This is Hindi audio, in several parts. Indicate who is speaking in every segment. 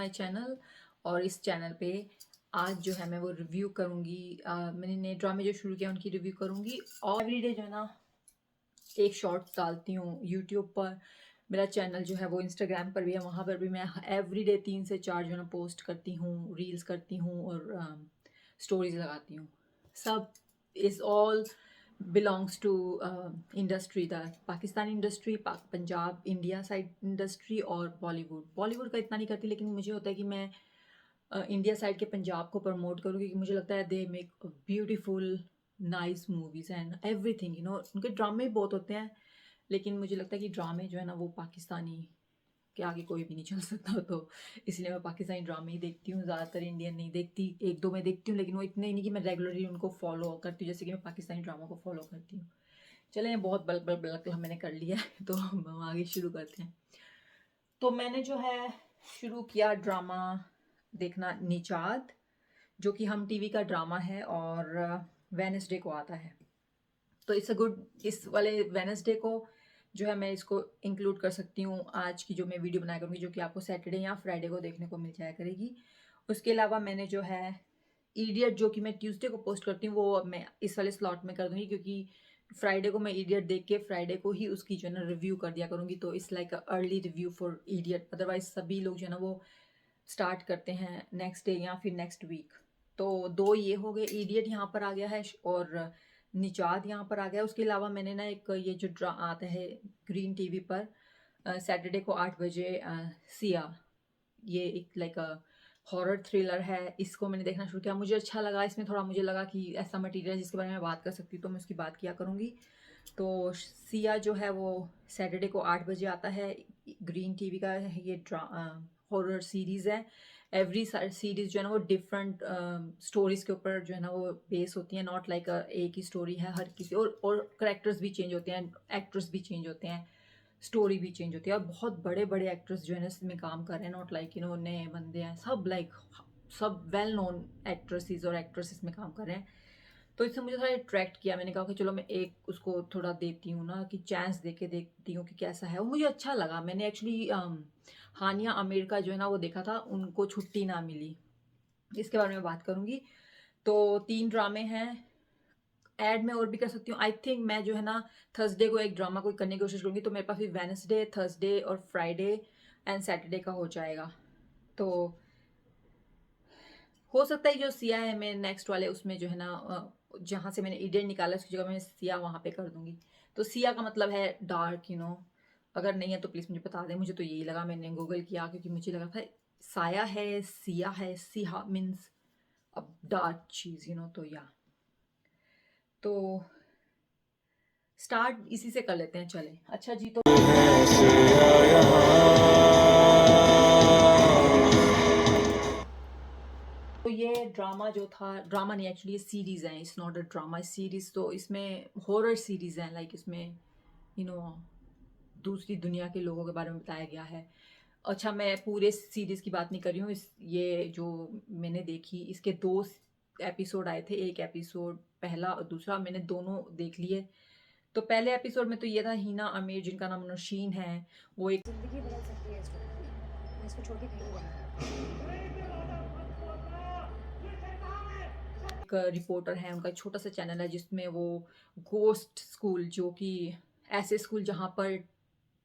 Speaker 1: My channel. और इस चैनल पे आज जो है मैं वो रिव्यू करूँगी। मैंने नए ड्रामे जो शुरू किया उनकी रिव्यू करूँगी। और एवरीडे जो है ना एक शॉर्ट्स डालती हूँ यूट्यूब पर। मेरा चैनल जो है वो इंस्टाग्राम पर भी है, वहाँ पर भी मैं एवरीडे 3 से 4 जो है ना पोस्ट करती हूँ, रील्स करती हूँ और स्टोरीज लगाती हूँ। सब is all belongs to industry, the Pakistani industry, Punjab India side industry और बॉलीवुड। बॉलीवुड का इतना नहीं करती, लेकिन मुझे होता है कि मैं इंडिया साइड के पंजाब को प्रमोट करूँ, क्योंकि मुझे लगता है they make beautiful nice movies and everything, उनके ड्रामे भी बहुत होते हैं, लेकिन मुझे लगता है कि ड्रामे जो है ना वो पाकिस्तानी के आगे कोई भी नहीं चल सकता। तो इसलिए मैं पाकिस्तानी ड्रामे ही देखती हूँ, ज़्यादातर इंडियन नहीं देखती। एक दो मैं देखती हूँ, लेकिन वो इतने ही नहीं कि मैं रेगुलरली उनको फॉलो करती हूँ, जैसे कि मैं पाकिस्तानी ड्रामा को फॉलो करती हूँ। चले बहुत बल्क बल्क बल्क मैंने कर लिया है, तो हम आगे शुरू करते हैं। तो मैंने जो है शुरू किया ड्रामा देखना निचाद, जो कि हम टीवी का ड्रामा है और वेनसडे को आता है। तो इट्स अ गुड, इस वाले वेनसडे को जो है मैं इसको इंक्लूड कर सकती हूँ आज की जो मैं वीडियो बनाया करूँगी, जो कि आपको सैटरडे या फ्राइडे को देखने को मिल जाया करेगी। उसके अलावा मैंने जो है इडियट, जो कि मैं ट्यूसडे को पोस्ट करती हूँ, वो मैं इस वाले स्लॉट में कर दूँगी, क्योंकि फ्राइडे को मैं इडियट देख के फ्राइडे को ही उसकी जो है ना रिव्यू कर दिया करूँगी। तो it's like early review for idiot, otherwise सभी लोग जो है ना वो स्टार्ट करते हैं नेक्स्ट डे या फिर नेक्स्ट वीक। तो दो ये हो गए, इडियट यहाँ पर आ गया है और निचाद यहाँ पर आ गया। उसके अलावा मैंने ना एक ये जो ड्रा आता है ग्रीन टीवी पर सैटरडे को 8 बजे, सिया, ये एक लाइक हॉरर थ्रिलर है। इसको मैंने देखना शुरू किया, मुझे अच्छा लगा। इसमें थोड़ा मुझे लगा कि ऐसा मटेरियल जिसके बारे में बात कर सकती हूँ, तो मैं उसकी बात किया करूँगी। तो सिया जो है वो सैटरडे को 8 बजे आता है। ग्रीन टीवी का है ये हॉरर सीरीज़ है। एवरी सीरीज़ जो है ना वो डिफरेंट स्टोरीज़ के ऊपर जो है ना वो बेस होती है, नॉट लाइक एक ही स्टोरी है हर किसी। और करेक्टर्स भी चेंज होते हैं, एक्टर्स भी चेंज होते हैं, स्टोरी भी चेंज होती है। और बहुत बड़े बड़े एक्टर्स जो है ना इसमें काम कर रहे हैं, नॉट लाइक नए बंदे हैं, सब लाइक सब वेल नोन एक्ट्रेसेस और एक्ट्रेस इसमें काम कर रहे हैं। तो इससे मुझे थोड़ा अट्रैक्ट किया, मैंने कहा कि चलो मैं एक उसको थोड़ा देती हूँ ना, कि चांस दे के देखती हूँ कि कैसा है। वो मुझे अच्छा लगा। मैंने एक्चुअली हानिया आमिर का जो है ना वो देखा था, उनको छुट्टी ना मिली, इसके बारे में बात करूँगी। तो 3 ड्रामे हैं, ऐड मैं और भी कर सकती हूँ। आई थिंक मैं जो है ना थर्सडे को एक ड्रामा कोई करने की कोशिश करूँगी, तो मेरे पास फिर वेडनेसडे, थर्सडे और फ्राइडे एंड सैटरडे का हो जाएगा। तो हो सकता है जो सिया है मैं नेक्स्ट वाले उसमें जो है ना जहाँ से मैंने इडियट निकाला उसकी जगह मैं सिया वहाँ पे कर दूंगी। तो सिया का मतलब है डार्क, अगर नहीं है तो प्लीज़ मुझे बता दें। मुझे तो यही लगा, मैंने गूगल किया क्योंकि मुझे लगा था साया है, सिया है, सिया मीन्स अब डार्क चीज़, तो या तो स्टार्ट इसी से कर लेते हैं, चले। अच्छा जी, तो ये ड्रामा जो था, ड्रामा नहीं एक्चुअली ये सीरीज़ है, it's not a drama series. तो इसमें हॉरर सीरीज़ है, लाइक इसमें यू नो दूसरी दुनिया के लोगों के बारे में बताया गया है। अच्छा, मैं पूरे सीरीज़ की बात नहीं कर रही हूँ। इस ये जो मैंने देखी, इसके 2 एपिसोड आए थे, एक एपिसोड पहला और दूसरा, मैंने दोनों देख लिए। तो पहले एपिसोड में तो ये था, हिना आमिर जिनका नाम नौशीन है, वो एक
Speaker 2: जिंदगी बदल सकती है इसको, मैं इसको छोड़ के कहीं नहीं जाऊंगी।
Speaker 1: रिपोर्टर है, उनका एक छोटा सा चैनल है जिसमें वो गोस्ट स्कूल, जो कि ऐसे स्कूल जहाँ पर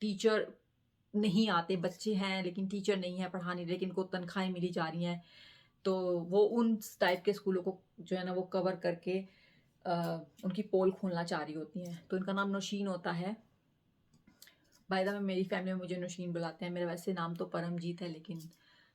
Speaker 1: टीचर नहीं आते, बच्चे हैं लेकिन टीचर नहीं है पढ़ाने, लेकिन को तनख्वाहें मिली जा रही हैं, तो वो उन टाइप के स्कूलों को जो है ना वो कवर करके उनकी पोल खोलना चाह रही होती हैं। तो इनका नाम नौशीन होता है। बाय द वे मेरी फैमिली में मुझे नौशीन बुलाते हैं। मेरा वैसे नाम तो परमजीत है, लेकिन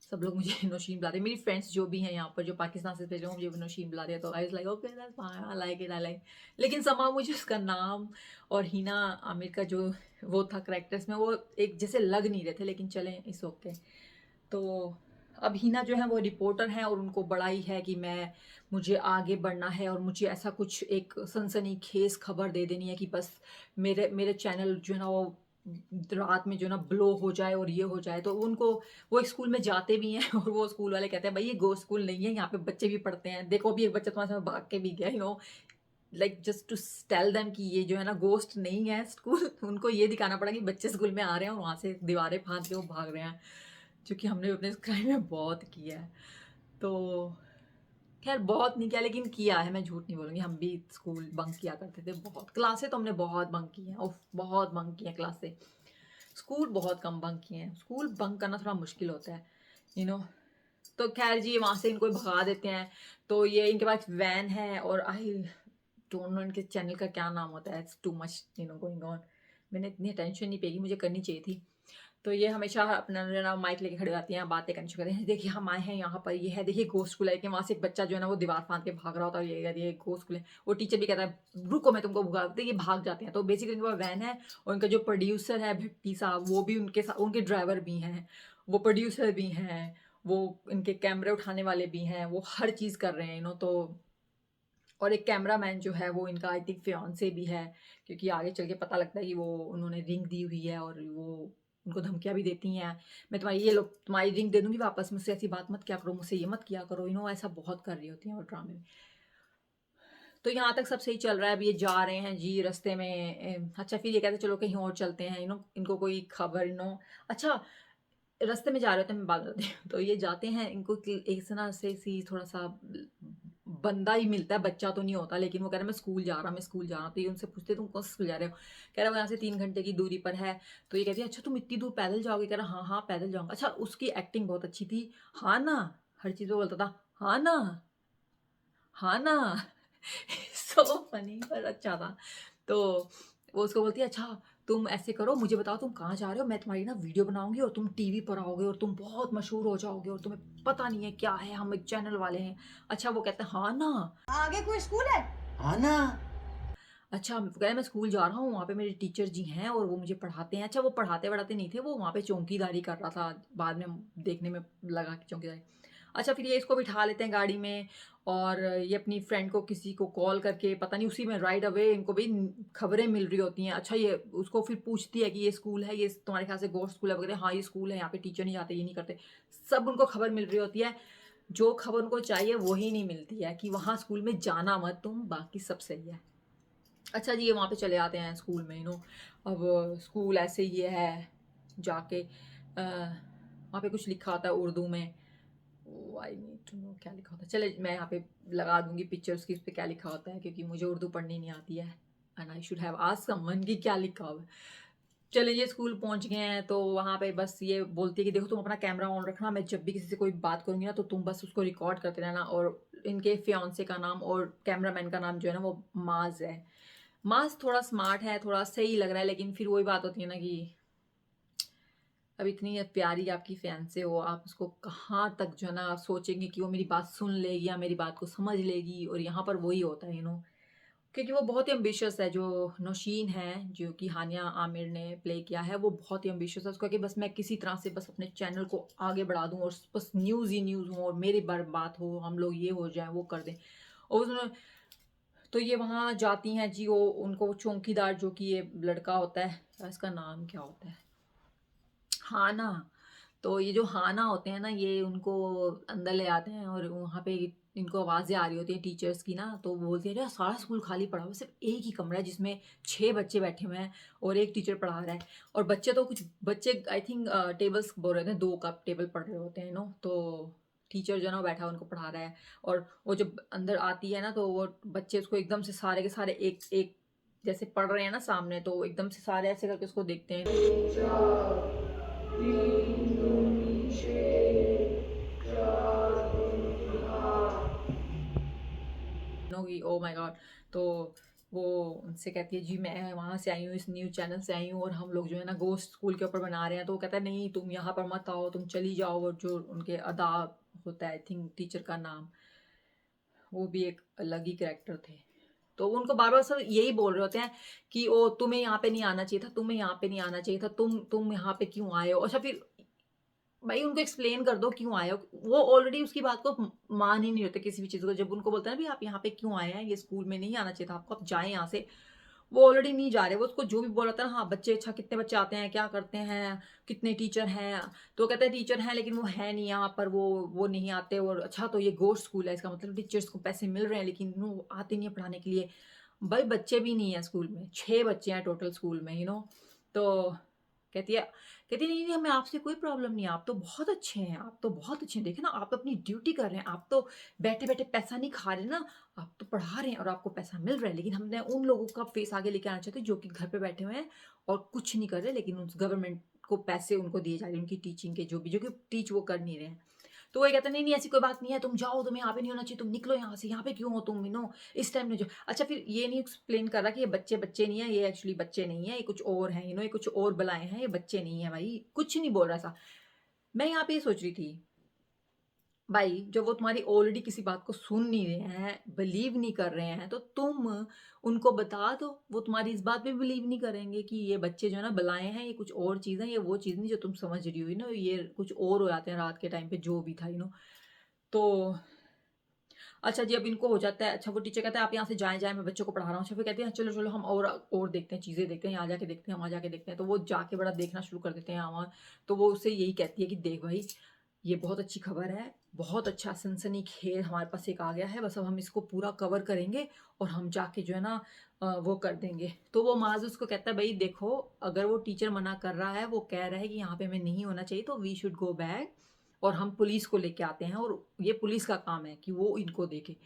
Speaker 1: सब लोग मुझे नौशीन बुलाते हैं। मेरी फ्रेंड्स जो भी हैं यहाँ पर, जो पाकिस्तान से भेजे, मुझे नौशीन बुलाते हैं। तो I was like okay that's fine, I like it, I like. लेकिन समा मुझे उसका नाम और हिना आमिर का जो वो था करेक्टर्स में, वो एक जैसे लग नहीं रहे थे, लेकिन चलें इस ओके। तो अब हिना जो है वो रिपोर्टर हैं और उनको बड़ा ही है कि मुझे आगे बढ़ना है और मुझे ऐसा कुछ एक सनसनीखेज खबर दे देनी है कि बस मेरे मेरे चैनल जो है ना वो रात में जो है ना ब्लो हो जाए और ये हो जाए। तो उनको, वो एक स्कूल में जाते भी हैं और वो स्कूल वाले कहते हैं भाई ये गो स्कूल नहीं है, यहाँ पे बच्चे भी पढ़ते हैं, देखो अभी एक बच्चा तुम्हारे साथ भाग के भी गया, like just to tell them कि ये जो है ना गोस्ट नहीं है स्कूल। उनको ये दिखाना पड़ा कि बच्चे स्कूल में आ रहे हैं और वहां से दीवारें फांद के वो भाग रहे हैं। जो कि हमने अपने स्काई में बहुत किया है। तो खैर बहुत नहीं किया लेकिन किया है, मैं झूठ नहीं बोलूँगी। हम भी स्कूल बंक किया करते थे बहुत। क्लासें तो हमने बहुत बंक की हैं, उफ़! बहुत बंक किए हैं क्लासें। स्कूल बहुत कम बंक किए हैं। स्कूल बंक करना थोड़ा मुश्किल होता है, यू नो। तो खैर जी वहाँ से इनको भगा देते हैं। तो ये इनके पास वैन है और आई डोंट नो इनके चैनल का क्या नाम होता है। It's too much going on. मैंने इतनी अटेंशन नहीं पेगी, मुझे करनी चाहिए थी। तो ये हमेशा अपना जो है ना माइक लेके खड़े हो जाती हैं, बातें करनी शुरू करती हैं। देखिए हम आए हैं यहाँ पर, ये है देखिए घोस्ट स्कूल है। कि वहाँ से एक बच्चा जो है ना वो दीवार फांद के भाग रहा होता है, ये कहती है घोस्ट स्कूल है। वो टीचर भी कहता है रुको मैं तुमको भगा, तो ये भाग जाते हैं। तो बेसिकली इनके पास वैन है और इनका जो प्रोड्यूसर है भट्टी साहब, वो भी उनके साथ, उनके ड्राइवर भी हैं, वो प्रोड्यूसर भी हैं, वो इनके कैमरे उठाने वाले भी हैं, वो हर चीज़ कर रहे हैं तो। और एक कैमरामैन जो है वो इनका आई थिंक फियांसे भी है, क्योंकि आगे चल के पता लगता है कि वो उन्होंने रिंग दी हुई है और वो उनको धमकियाँ भी देती हैं। मैं तुम्हारी ये लो तुम्हारी रिंग दे दूँगी वापस, मुझसे ऐसी बात मत किया करो, मुझसे ये मत किया करो, ऐसा बहुत कर रही होती हैं वो ड्रामे में। तो यहाँ तक सब सही चल रहा है। अब ये जा रहे हैं जी रास्ते में अच्छा फिर ये कहते हैं चलो कहीं और चलते हैं इनको कोई खबर अच्छा रास्ते में जा रहे होते हैं, मैं बात करती हूँ। तो ये जाते हैं, इनको एक तरह से सी थोड़ा सा बंदा ही मिलता है, बच्चा तो नहीं होता, लेकिन वो कह रहा है मैं स्कूल जा रहा हूँ, मैं स्कूल जा रहा हूँ। तो ये उनसे पूछते तुम कौन से स्कूल जा रहे हो? कह रहा है वो यहाँ से 3 घंटे की दूरी पर है। तो ये कहती है अच्छा तुम इतनी दूर पैदल जाओगे? कह रहा हाँ हाँ पैदल जाऊँगा। अच्छा उसकी एक्टिंग बहुत अच्छी थी। हाँ ना, हर चीज़ वो बोलता था हाँ ना, हाँ ना। सो फनी पर अच्छा था। तो वो उसको बोलती है अच्छा तुम ऐसे करो, मुझे बताओ तुम कहाँ जा रहे हो, मैं तुम्हारी ना वीडियो बनाऊंगी और तुम टीवी पर आओगे और तुम बहुत मशहूर हो जाओगे और तुम्हें पता नहीं है क्या है, हम एक चैनल वाले हैं। अच्छा वो कहते हैं हाँ ना।
Speaker 2: आगे कोई स्कूल है?
Speaker 1: हाँ ना। अच्छा वो कह रहे मैं स्कूल जा रहा हूँ, वहाँ पे मेरे टीचर जी हैं और वो मुझे पढ़ाते हैं। अच्छा वो पढ़ाते वढ़ाते नहीं थे, वो वहाँ पे चौकीदारी कर रहा था, बाद में देखने में लगा कि चौकीदारी। अच्छा फिर ये इसको बिठा लेते हैं गाड़ी में और ये अपनी फ्रेंड को किसी को कॉल करके पता नहीं उसी में राइड अवे इनको भी खबरें मिल रही होती हैं। अच्छा ये उसको फिर पूछती है कि ये स्कूल है, ये तुम्हारे ख्याल से गोस्ट स्कूल है वगैरह? हाँ ये स्कूल है, यहाँ पे टीचर नहीं जाते, ये नहीं करते। सब उनको खबर मिल रही होती है। जो खबर उनको चाहिए वही नहीं मिलती है कि वहाँ स्कूल में जाना मत तुम, बाकी सब सही है। अच्छा जी ये वहाँ पे चले आते हैं स्कूल में अब स्कूल ऐसे ही है जाके वहाँ पे कुछ लिखा होता है उर्दू में। आई नीड टू नो क्या लिखा होता है। चले मैं यहाँ पे लगा दूंगी पिक्चर्स की, उस पर क्या लिखा होता है, क्योंकि मुझे उर्दू पढ़नी नहीं आती है and I should have asked someone कि क्या लिखा हुआ है। चले ये स्कूल पहुंच गए हैं तो वहाँ पे बस ये बोलती है कि देखो तुम अपना कैमरा ऑन रखना, मैं जब भी किसी से कोई बात करूंगी ना तो तुम बस उसको रिकॉर्ड करते रहना। और इनके फियांसे का नाम और कैमरामैन का नाम जो है ना वो माज है। माज थोड़ा स्मार्ट है, थोड़ा सही लग रहा है, लेकिन फिर वही बात होती है ना कि अब इतनी प्यारी आपकी फियांसे हो, आप उसको कहाँ तक जो है ना आप सोचेंगे कि वो मेरी बात सुन लेगी या मेरी बात को समझ लेगी। और यहाँ पर वही होता है क्योंकि वो बहुत ही एम्बिशियस है। जो नौशीन है जो कि हानिया आमिर ने प्ले किया है, वो बहुत ही एम्बिशियस है। उसका कि बस मैं किसी तरह से बस अपने चैनल को आगे बढ़ा दूं और बस न्यूज़ ही न्यूज़ हो और मेरी बात हो, हम लोग ये हो जाए वो कर दें। और उसमें तो ये वहाँ जाती हैं जी, वो उनको चौकीदार जो कि ये लड़का होता है, इसका नाम क्या होता है, हाना। तो ये जो हाना होते हैं ना ये उनको अंदर ले आते हैं और वहाँ पे इनको आवाज़ें आ रही होती हैं टीचर्स की ना। तो वो बोलते हैं यार सारा स्कूल खाली पड़ा हुआ, सिर्फ एक ही कमरा है जिसमें 6 बच्चे बैठे हुए हैं और एक टीचर पढ़ा रहा है। और बच्चे तो कुछ बच्चे आई थिंक टेबल्स बोल रहे थे, 2 कप टेबल पढ़ रहे होते हैं तो टीचर जो है ना वो बैठा उनको पढ़ा रहा है। और वो जब अंदर आती है ना तो वो बच्चे उसको एकदम से सारे के सारे एक एक जैसे पढ़ रहे हैं ना सामने, तो एकदम से सारे ऐसे करके उसको देखते हैं कि ओ माय गॉड। तो वो उनसे कहती है जी मैं वहाँ से आई हूँ, इस न्यूज़ चैनल से आई हूँ और हम लोग जो है ना गोस्ट स्कूल के ऊपर बना रहे हैं। तो वो कहता है नहीं तुम यहाँ पर मत आओ, तुम चली जाओ। और जो उनके अदा होता है आई थिंक टीचर का नाम, वो भी एक अलग ही कैरेक्टर थे। तो वो उनको बार बार सब यही बोल रहे होते हैं कि ओ तुम्हें यहाँ पे नहीं आना चाहिए था, तुम्हें यहाँ पे नहीं आना चाहिए था, तुम यहाँ पे क्यों आए हो। अच्छा फिर भाई उनको एक्सप्लेन कर दो क्यों आए हो। वो ऑलरेडी उसकी बात को मान ही नहीं रहते किसी भी चीज़ को। जब उनको बोलते हैं ना भी आप यहाँ पे क्यों आए हैं, ये स्कूल में नहीं आना चाहिए था आपको, आप जाएं यहाँ से, वो ऑलरेडी नहीं जा रहे। वो उसको जो भी बोल रहा था ना हाँ बच्चे, अच्छा कितने बच्चे आते हैं, क्या करते हैं, कितने टीचर हैं। तो कहते हैं टीचर हैं लेकिन वो है नहीं यहाँ पर, वो नहीं आते। और अच्छा तो ये गोश्त स्कूल है, इसका मतलब टीचर्स को पैसे मिल रहे हैं लेकिन वो आते नहीं है पढ़ाने के लिए। भाई बच्चे भी नहीं है स्कूल में, 6 बच्चे हैं टोटल स्कूल में तो कहती नहीं नहीं, हमें आपसे कोई प्रॉब्लम नहीं है, आप तो बहुत अच्छे हैं, आप तो बहुत अच्छे हैं, देखे ना आप अपनी ड्यूटी कर रहे हैं, आप तो बैठे बैठे पैसा नहीं खा रहे ना, आप तो पढ़ा रहे हैं और आपको पैसा मिल रहा है। लेकिन हमने उन लोगों का फेस आगे लेके आना चाहते जो कि घर पे बैठे हुए हैं और कुछ नहीं कर रहे, लेकिन उस गवर्नमेंट को पैसे उनको दिए जा रहे हैं उनकी टीचिंग के, जो कि टीच वो कर नहीं रहे हैं। तो वो ये कहते हैं नहीं नहीं ऐसी कोई बात नहीं है, तुम जाओ, तुम्हें यहाँ पे नहीं होना चाहिए, तुम निकलो यहाँ से, यहाँ पे क्यों हो तुम, इस टाइम में जो। अच्छा, फिर ये नहीं एक्सप्लेन कर रहा कि ये बच्चे बच्चे नहीं है, ये एक्चुअली बच्चे नहीं है, ये कुछ और हैं, ये कुछ और बलाए हैं, ये बच्चे नहीं है भाई, कुछ नहीं बोल रहा था। मैं यहाँ पे ये सोच रही थी भाई, जब वो तुम्हारी ऑलरेडी किसी बात को सुन नहीं रहे हैं, बिलीव नहीं कर रहे हैं, तो तुम उनको बता दो, वो तुम्हारी इस बात पे बिलीव नहीं करेंगे कि ये बच्चे जो है ना बलाए हैं, ये कुछ और चीज़ है, ये वो चीज़ नहीं जो तुम समझ रही हो ना, ये कुछ और हो जाते हैं रात के टाइम पे जो भी था तो अच्छा जी, अब इनको हो जाता है। अच्छा, वो टीचर कहता है आप यहाँ से जाएँ जाएँ, मैं बच्चों को पढ़ा रहा हूँ। अच्छा, फिर कहते हैं चलो चलो हम और देखते हैं, चीज़ें देखते हैं, यहाँ जाके देखते हैं, वहाँ जाके देखते हैं। तो वो जाके बड़ा देखना शुरू कर देते हैं यहाँ वहाँ। तो वो उससे यही कहती है कि देख भाई, ये बहुत अच्छी खबर है, बहुत अच्छा सनसनीखेज हमारे पास एक आ गया है, बस अब हम इसको पूरा कवर करेंगे और हम जाके जो है ना वो कर देंगे। तो वो माज़ उसको कहता है भाई देखो, अगर वो टीचर मना कर रहा है, वो कह रहा है कि यहाँ पे हमें नहीं होना चाहिए, तो वी शुड गो बैक और हम पुलिस को लेके आते हैं और ये पुलिस का काम है कि वो इनको देखे।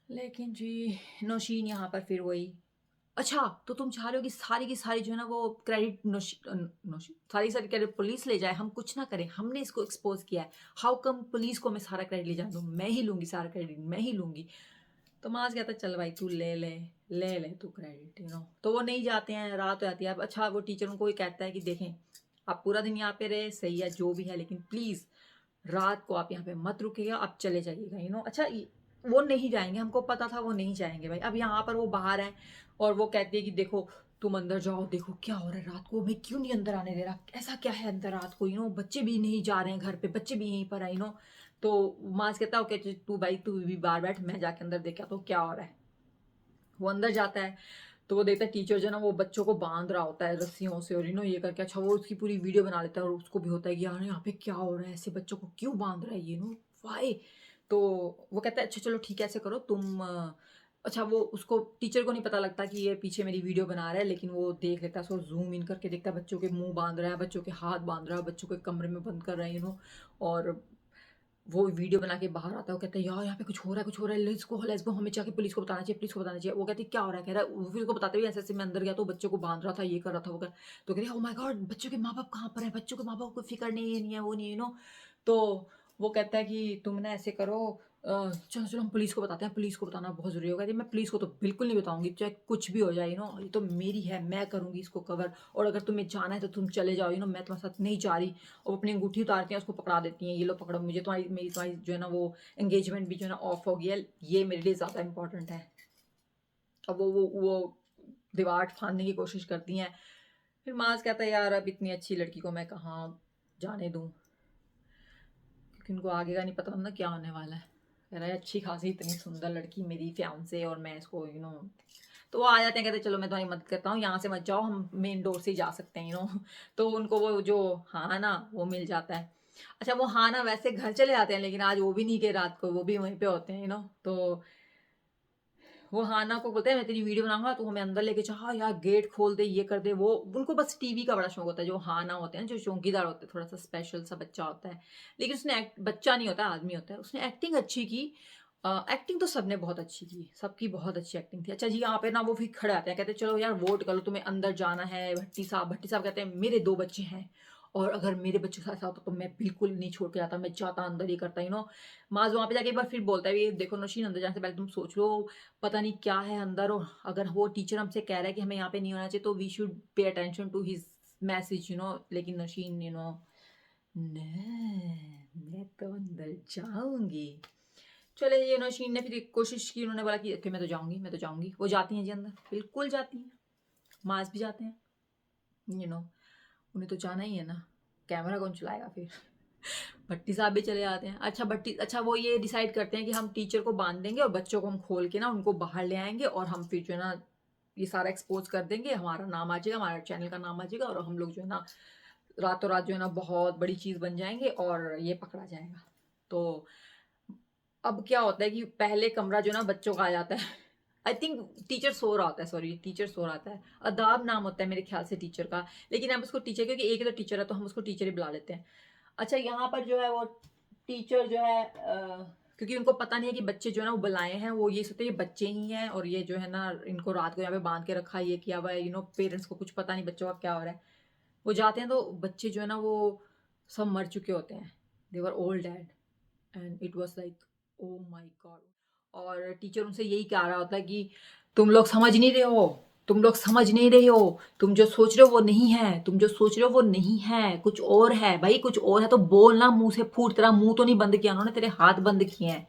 Speaker 1: लेकिन जी नौशीन यहाँ पर फिर वही, अच्छा तो तुम चाह रहे हो कि सारी की सारी जो है ना वो क्रेडिट नौशीन सारी सारी क्रेडिट पुलिस ले जाए, हम कुछ ना करें, हमने इसको एक्सपोज किया है, हाउ कम पुलिस को मैं सारा क्रेडिट ले जाऊँ, मैं ही लूंगी सारा क्रेडिट, मैं ही लूंगी। तो माज कहता चल भाई तू ले तू क्रेडिट तो वो नहीं जाते हैं, रात हो जाती है। अब अच्छा वो टीचर उनको ये कहता है कि देखें आप पूरा दिन यहाँ पे रहे सही है जो भी है, लेकिन प्लीज़ रात को आप यहाँ पे मत रुकिएगा, आप चले जाइएगा अच्छा वो नहीं जाएंगे, हमको पता था वो नहीं जाएंगे भाई। अब यहाँ पर वो बाहर है और वो कहती है कि देखो तुम अंदर जाओ, देखो क्या हो रहा है रात को, मैं क्यों नहीं अंदर आने दे रहा, ऐसा क्या है अंदर रात को बच्चे भी नहीं जा रहे हैं घर पे, बच्चे भी यहीं पर है तो माज कहता है ओके तू भाई तू भी बाहर बैठ, मैं जाके अंदर देखा तो क्या हो रहा है। वो अंदर जाता है तो वो देखता है टीचर जो है ना वो बच्चों को बांध रहा होता है रस्सियों से और ये करके। अच्छा, वो उसकी पूरी वीडियो बना लेता है और उसको भी होता है कि यार यहाँ पे क्या हो रहा है, ऐसे बच्चों को क्यों बांध रहा है वाई। तो वो कहता है अच्छा चलो ठीक है ऐसे करो तुम अच्छा, वो उसको टीचर को नहीं पता लगता कि ये पीछे मेरी वीडियो बना रहा है, लेकिन वो देख लेता है, उसको जूम इन करके देखता है, बच्चों के मुंह बांध रहा है, बच्चों के हाथ बांध रहा है, बच्चों के कमरे में बंद कर रहा है और वो वीडियो बना के बाहर आता है। वो कहता है यार यहाँ पे कुछ हो रहा है, कुछ हो रहा है, लेट्स गो हमें जाके पुलिस को बताना चाहिए, पुलिस को बताना चाहिए। वो कहती है क्या हो रहा है, कह रहा है वो फिर उसको बताते हुए ऐसे ऐसे मैं अंदर गया तो बच्चों को बांध रहा था, ये कर रहा था, वो कर। तो कह रही है ओ माय गॉड बच्चों के माँ बाप कहाँ पर है, बच्चों के माँ बाप को फिक्र नहीं है, नहीं है वो नहीं है तो वो कहता है कि तुम ना ऐसे करो चलो चलो हम पुलिस को बताते हैं, पुलिस को बताना बहुत जरूरी होगा। मैं पुलिस को तो बिल्कुल नहीं बताऊंगी, चाहे कुछ भी हो जाए ये तो मेरी है, मैं करूंगी इसको कवर, और अगर तुम्हें जाना है तो तुम चले जाओ मैं तुम्हारे साथ नहीं जा रही। और अपनी अंगूठी उतारती हैं, उसको पकड़ा देती हैं, ये लो पकड़ो मुझे, तुम्हारी जो है ना वो एंगेजमेंट भी जो है ना ऑफ हो गया, ये मेरे लिए ज़्यादा इंपॉर्टेंट है। अब वो दीवार फाड़ने की कोशिश करती हैं। फिर माज कहता है यार अब इतनी अच्छी लड़की को मैं कहाँ जाने दूँ, क्योंकि उनको आगे का नहीं पता ना क्या होने वाला है। कह रहा है अच्छी खासी इतनी सुंदर लड़की मेरी फियांसे और मैं इसको तो वो आ जाते हैं, कहते चलो मैं तुम्हारी मदद करता हूँ, यहाँ से मत जाओ, हम मेन डोर से ही जा सकते हैं तो उनको वो जो हाँ ना वो मिल जाता है। अच्छा, वो हाँ ना वैसे घर चले जाते हैं, लेकिन आज वो भी नहीं गए रात को, वो भी वहीं पे होते हैं तो वो हाना को बोलते हैं मैं तेरी वीडियो बनाऊंगा, तो हमें अंदर लेके जा, हाँ यार गेट खोल दे, ये कर दे। वो उनको बस टीवी का बड़ा शौक होता है, जो हाना होते हैं जो चौकीदार होते हैं, थोड़ा सा स्पेशल सा बच्चा होता है, लेकिन उसने बच्चा नहीं होता, आदमी होता है। उसने एक्टिंग अच्छी की, एक्टिंग तो सबने बहुत अच्छी की, सबकी बहुत अच्छी एक्टिंग थी। अच्छा जी, यहाँ पे ना वो भी खड़े आते हैं, कहते हैं चलो यार वोट कर लो, तुम्हें अंदर जाना है। भट्टी साहब कहते हैं मेरे 2 बच्चे हैं और अगर मेरे बच्चे के साथ ऐसा होता तो मैं बिल्कुल नहीं छोड़ के जाता, मैं जाता अंदर ही करता माज वहाँ पे जाके एक बार फिर बोलता है ये देखो नौशीन, अंदर जाने से पहले तुम सोच लो पता नहीं क्या है अंदर, और अगर वो टीचर हमसे कह रहा है कि हमें यहाँ पे नहीं होना चाहिए तो we should pay attention to his message लेकिन नौशीन मैं तो अंदर जाऊंगी। चले ये नौशीन ने फिर कोशिश की, उन्होंने बोला कि मैं तो जाऊंगी। वो जाती हैं जी अंदर, बिल्कुल जाती हैं, माज भी जाते हैं उन्हें तो जाना ही है ना, कैमरा कौन चलाएगा फिर। भट्टी साहब भी चले जाते हैं। अच्छा वो ये डिसाइड करते हैं कि हम टीचर को बांध देंगे और बच्चों को हम खोल के ना उनको बाहर ले आएंगे और हम फिर जो है ना ये सारा एक्सपोज कर देंगे, हमारा नाम आ जाएगा, हमारे चैनल का नाम आ जाएगा और हम लोग जो है ना रातों रात जो है ना बहुत बड़ी चीज़ बन जाएंगे और ये पकड़ा जाएगा। तो अब क्या होता है कि पहले कमरा जो ना बच्चों का आ जाता है, आई थिंक टीचर सो रहा होता है, सॉरी टीचर सो रहा है, अदाब नाम होता है मेरे ख्याल से टीचर का, लेकिन हम उसको टीचर, क्योंकि एक ही तो टीचर है तो हम उसको टीचर ही बुला लेते हैं। अच्छा यहाँ पर जो है वो टीचर जो है क्योंकि उनको पता नहीं है कि बच्चे जो है ना वो बुलाए हैं, वो ये सोचते हैं ये बच्चे ही हैं और ये जो है ना इनको रात को यहाँ पे बांध के रखा, ये किया हुआ है, पेरेंट्स को कुछ पता नहीं बच्चों का क्या हो रहा है। वो जाते हैं तो बच्चे जो है ना वो सब मर चुके होते हैं, they were all dead and it was like oh my God. और टीचर उनसे यही कह रहा होता है कि तुम लोग समझ नहीं रहे हो, तुम लोग समझ नहीं रहे हो, तुम जो सोच रहे हो वो नहीं है, तुम जो सोच रहे हो वो नहीं है, कुछ और है भाई, कुछ और है तो बोलना मुंह से फूट। तेरा मुंह तो नहीं बंद किया उन्होंने, तेरे हाथ बंद किए हैं।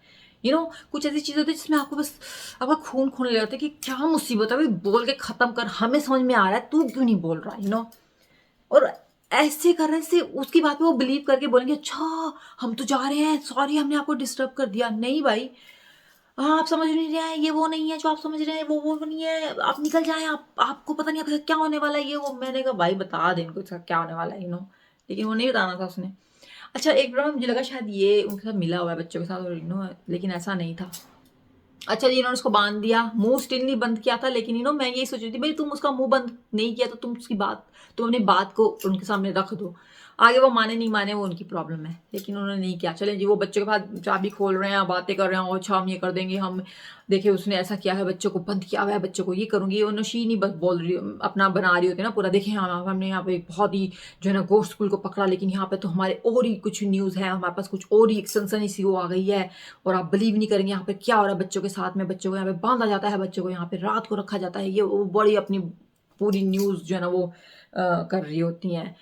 Speaker 1: कुछ ऐसी चीज़ होती है जिसमें आपको बस आपका खून खून ले जाता है कि क्या मुसीबत है भाई, बोल के खत्म कर, हमें समझ में आ रहा है, तू क्यों नहीं बोल रहा, और ऐसे कर रहे से उसकी बात पे वो बिलीव करके बोलेंगे अच्छा हम तो जा रहे हैं, सॉरी हमने आपको डिस्टर्ब कर दिया। नहीं भाई, हाँ आप समझ नहीं रहे हैं, ये वो नहीं है जो आप समझ रहे हैं, वो नहीं है, आप निकल जाएं, आपको पता नहीं आपके साथ क्या होने वाला है, ये वो। मैंने कहा भाई बता दे इनको इसका क्या होने वाला है, लेकिन वो नहीं बताना था उसने। अच्छा एक बार मुझे लगा शायद ये उनके साथ मिला हुआ है बच्चों के साथ, और लेकिन ऐसा नहीं था। अच्छा जी इन्होंने उसको बांध दिया, मुंह स्टिल नहीं बंद किया था, लेकिन मैं यही सोच रही थी भाई तुम उसका मुंह बंद नहीं किया तो तुम अपनी बात को उनके सामने रख दो, आगे वो माने नहीं माने वो उनकी प्रॉब्लम है, लेकिन उन्होंने नहीं किया। चले जी वो बच्चों के पास चाबी खोल रहे हैं, बातें कर रहे हैं, अच्छा हम ये कर देंगे, हम देखिए उसने ऐसा किया है, बच्चों को बंद किया हुआ है, बच्चों को ये करूंगी, वो नशी नहीं बस बोल रही अपना बना रही होती है ना पूरा, देखिए हाँ हमने यहाँ पे बहुत ही जो है ना गोश्त स्कूल को पकड़ा, लेकिन यहाँ पे तो हमारे और ही कुछ न्यूज़ है, हमारे पास कुछ और ही एक सनसनी सी वो आ गई है, और आप बिलीव नहीं करेंगे यहाँ पे क्या हो रहा है बच्चों के साथ में, बच्चों को यहाँ पे बांधा जाता है, बच्चों को यहाँ पे रात को रखा जाता है, ये वो बड़ी अपनी पूरी न्यूज़ जो है ना वो कर रही होती हैं।